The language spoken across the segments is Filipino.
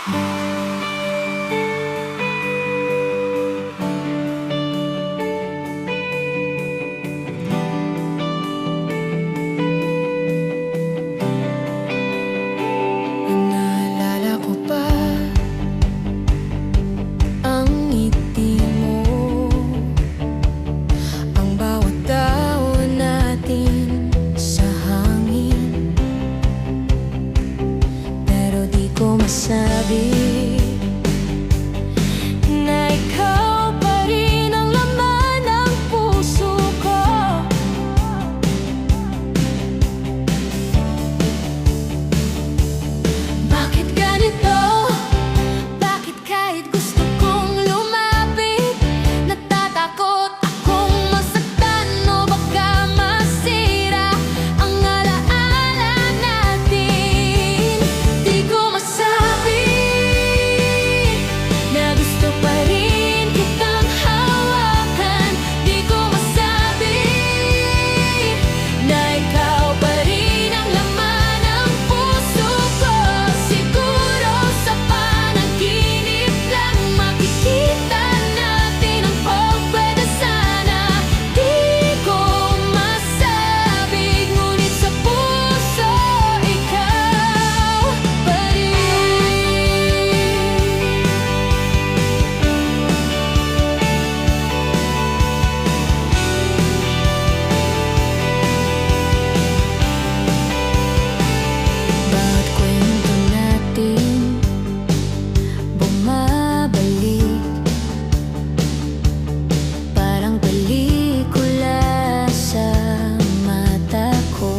Naalala ko pa ang ngiti mo, ang bawat taon natin sa hangin. Pero di ko masabi na ikaw pa rin ang laman ng puso ko. Bakit ganito? Bakit kahit gusto kong lumapit, natatakot akong masaktan o baka masira ang alaala natin? Di ko masabi na gusto pa rin kitang hawakan. Di ko masabi na ikaw pa rin ang laman ng puso ko. Siguro sa panaginip lang makikita natin ang pwede sana. Di ko masabi, ngunit sa puso ikaw pa rin. Bawat kwento natin bumabalik, parang pelikula sa mata ko.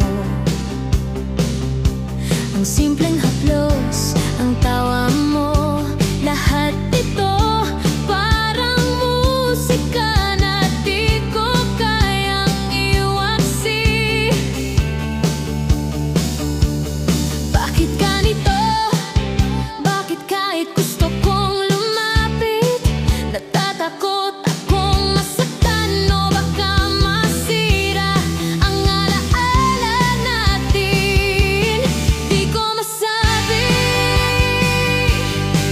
Ang simpleng haplos, ang tawa mo, lahat ito parang musika na di ko kayang iwaksi. Bakit ganito? Bakit kahit gusto kong lumapit, natatakot akong masaktan o baka masira ang alaala natin? Di ko masabi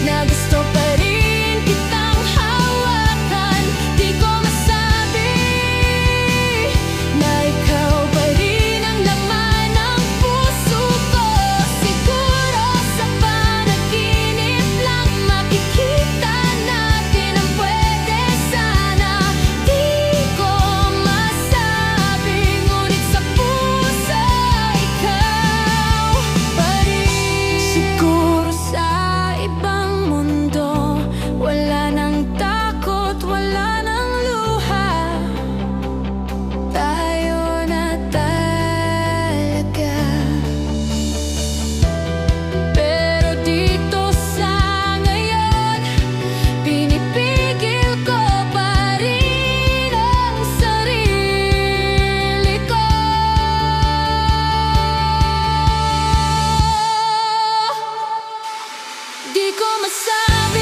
na gusto pa rin kitang hawakan. Di ko masabi na ikaw pa rin ang laman ng puso ko. Siguro sa panaginip lang makikita natin ang pwede sana. Di ko masabi, ngunit sa puso ikaw pa rin. Siguro sa ibang mundo wala nang takot, wala nang luha. Tayo na talaga. Pero dito sa ngayon, pinipigil ko pa rin ang sarili ko. Di ko masabi